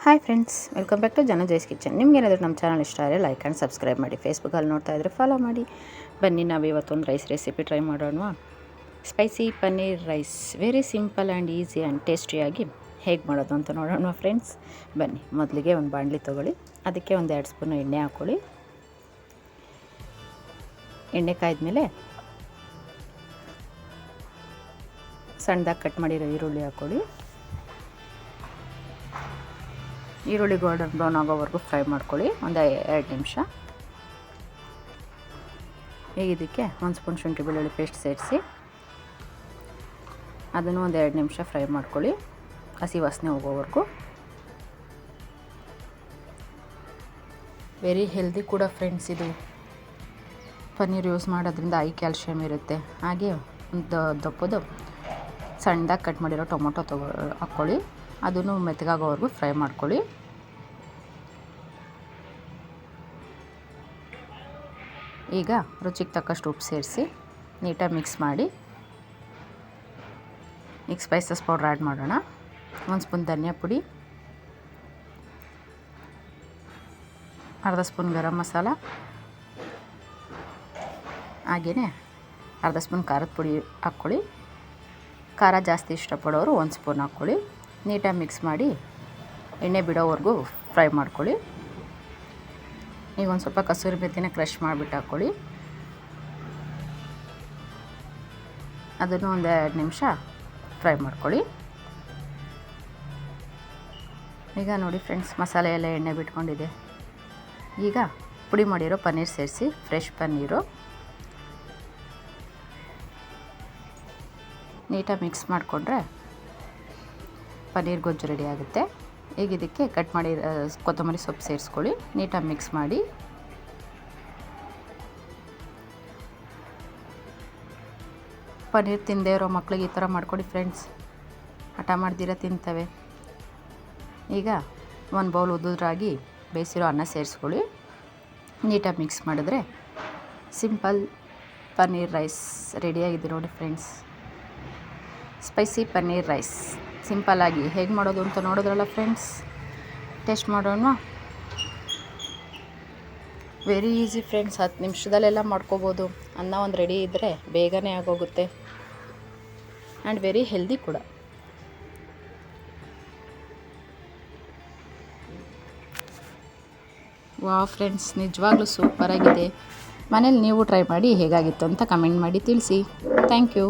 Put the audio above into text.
Hi friends, welcome back to ಜನಜಯ್ಸ್ kitchen. ನಿಮ್ಗೇನಾದರೂ ನಮ್ಮ ಚಾನಲ್ ಇಷ್ಟ ಆದರೆ ಲೈಕ್ ಆ್ಯಂಡ್ ಸಬ್ಸ್ಕ್ರೈಬ್ ಮಾಡಿ. ಫೇಸ್ಬುಕ್ಕಲ್ಲಿ ನೋಡ್ತಾ ಇದ್ದರೆ ಫಾಲೋ ಮಾಡಿ. ಬನ್ನಿ, ನಾವು ಇವತ್ತೊಂದು ರೈಸ್ ರೆಸಿಪಿ ಟ್ರೈ ಮಾಡೋಣ. Spicy paneer rice, very simple and easy and ಟೇಸ್ಟಿಯಾಗಿ ಹೇಗೆ ಮಾಡೋದು ಅಂತ ನೋಡೋಣ ಫ್ರೆಂಡ್ಸ್. ಬನ್ನಿ, ಮೊದಲಿಗೆ ಒಂದು ಬಾಣಲಿ ತೊಗೊಳ್ಳಿ. ಅದಕ್ಕೆ ಒಂದು 2 ಸ್ಪೂನು ಎಣ್ಣೆ ಹಾಕ್ಕೊಳ್ಳಿ. ಎಣ್ಣೆ ಕಾಯ್ದ್ಮೇಲೆ ಸಣ್ಣದಾಗಿ ಕಟ್ ಮಾಡಿರೋ ಈರುಳ್ಳಿ ಹಾಕ್ಕೊಳ್ಳಿ. ಈರುಳ್ಳಿ ಗೋಲ್ಡನ್ ಬ್ರೌನ್ ಆಗೋವರೆಗೂ ಫ್ರೈ ಮಾಡ್ಕೊಳ್ಳಿ, ಒಂದು 2 ನಿಮಿಷ. ಈಗ ಇದಕ್ಕೆ 1 ಸ್ಪೂನ್ ಶುಂಠಿ ಬೆಳ್ಳುಳ್ಳಿ ಪೇಸ್ಟ್ ಸೇರಿಸಿ ಅದನ್ನು ಒಂದು 2 ನಿಮಿಷ ಫ್ರೈ ಮಾಡ್ಕೊಳ್ಳಿ, ಹಸಿ ವಾಸನೆ ಹೋಗೋವರೆಗೂ. ವೆರಿ ಹೆಲ್ದಿ ಕೂಡ ಫ್ರೆಂಡ್ಸ್. ಇದು ಪನ್ನೀರ್ ಯೂಸ್ ಮಾಡೋದ್ರಿಂದ ಹೈ ಕ್ಯಾಲ್ಶಿಯಮ್ ಇರುತ್ತೆ. ಹಾಗೆ ಒಂದು ದಪ್ಪದು ಸಣ್ಣದಾಗಿ ಕಟ್ ಮಾಡಿರೋ ಟೊಮೊಟೊ ಹಾಕ್ಕೊಳ್ಳಿ, ಅದನ್ನು ಮೆತ್ತಗಾಗೋವರೆಗೂ ಫ್ರೈ ಮಾಡ್ಕೊಳ್ಳಿ. ಈಗ ರುಚಿಗೆ ತಕ್ಕಷ್ಟು ಉಪ್ಪು ಸೇರಿಸಿ ನೀಟಾಗಿ ಮಿಕ್ಸ್ ಮಾಡಿ, ಈಗ ಸ್ಪೈಸಸ್ ಪೌಡ್ರ್ ಆ್ಯಡ್ ಮಾಡೋಣ. 1 ಸ್ಪೂನ್ ಧನಿಯಾ ಪುಡಿ, ಅರ್ಧ ಸ್ಪೂನ್ ಗರಂ ಮಸಾಲ, ಹಾಗೆಯೇ ಅರ್ಧ ಸ್ಪೂನ್ ಖಾರದ ಪುಡಿ ಹಾಕ್ಕೊಳ್ಳಿ. ಖಾರ ಜಾಸ್ತಿ ಇಷ್ಟಪಡೋರು 1 ಸ್ಪೂನ್ ಹಾಕ್ಕೊಳ್ಳಿ. ನೀಟಾಗಿ ಮಿಕ್ಸ್ ಮಾಡಿ ಎಣ್ಣೆ ಬಿಡೋವರೆಗೂ ಫ್ರೈ ಮಾಡ್ಕೊಳ್ಳಿ. ಈಗ ಒಂದು ಸ್ವಲ್ಪ ಕಸೂರಿ ಮೆಥಿನ ಕ್ರಷ್ ಮಾಡಿಬಿಟ್ಟು ಹಾಕ್ಕೊಳ್ಳಿ. ಅದನ್ನು ಒಂದು 2 ನಿಮಿಷ ಫ್ರೈ ಮಾಡ್ಕೊಳ್ಳಿ. ಈಗ ನೋಡಿ ಫ್ರೆಂಡ್ಸ್, ಮಸಾಲೆ ಎಲ್ಲ ಎಣ್ಣೆ ಬಿಟ್ಕೊಂಡಿದೆ. ಈಗ ಪುಡಿ ಮಾಡಿರೋ ಪನ್ನೀರ್ ಸೇರಿಸಿ, ಫ್ರೆಶ್ ಪನ್ನೀರು. ನೀಟಾಗಿ ಮಿಕ್ಸ್ ಮಾಡಿಕೊಂಡ್ರೆ ಪನ್ನೀರ್ ಗೊಜ್ಜು ರೆಡಿ ಆಗುತ್ತೆ. ಈಗ ಇದಕ್ಕೆ ಕಟ್ ಮಾಡಿ ಕೊತ್ತಂಬರಿ ಸೊಪ್ಪು ಸೇರಿಸ್ಕೊಳ್ಳಿ, ನೀಟಾಗಿ ಮಿಕ್ಸ್ ಮಾಡಿ. ಪನ್ನೀರ್ ತಿನ್ನದೇ ಇರೋ ಮಕ್ಳಿಗೆ ಈ ಥರ ಮಾಡಿಕೊಡಿ ಫ್ರೆಂಡ್ಸ್, ಹಠ ಮಾಡ್ದಿರ ತಿಂತವೆ. ಈಗ 1 ಬೌಲ್ ಉದುರಾಗಿ ಬೇಯಿಸಿರೋ ಅನ್ನ ಸೇರಿಸ್ಕೊಳ್ಳಿ, ನೀಟಾಗಿ ಮಿಕ್ಸ್ ಮಾಡಿದ್ರೆ ಸಿಂಪಲ್ ಪನ್ನೀರ್ ರೈಸ್ ರೆಡಿಯಾಗಿದೆ ನೋಡಿ ಫ್ರೆಂಡ್ಸ್. ಸ್ಪೈಸಿ ಪನ್ನೀರ್ ರೈಸ್ ಸಿಂಪಲ್ಲಾಗಿ ಹೇಗೆ ಮಾಡೋದು ಅಂತ ನೋಡಿದ್ರಲ್ಲ ಫ್ರೆಂಡ್ಸ್. ಟೇಸ್ಟ್ ಮಾಡೋಣ. ವೆರಿ ಈಸಿ ಫ್ರೆಂಡ್ಸ್, 10 ನಿಮಿಷದಲ್ಲೆಲ್ಲ ಮಾಡ್ಕೋಬೋದು. ಅನ್ನ ಒಂದು ರೆಡಿ ಇದ್ದರೆ ಬೇಗನೆ ಆಗೋಗುತ್ತೆ ಆ್ಯಂಡ್ ವೆರಿ ಹೆಲ್ದಿ ಕೂಡ. ವಾವ್ ಫ್ರೆಂಡ್ಸ್, ನಿಜವಾಗ್ಲೂ ಸೂಪರಾಗಿದೆ. ಮನೇಲಿ ನೀವು ಟ್ರೈ ಮಾಡಿ ಹೇಗಾಗಿತ್ತು ಅಂತ ಕಮೆಂಟ್ ಮಾಡಿ ತಿಳಿಸಿ. Thank you.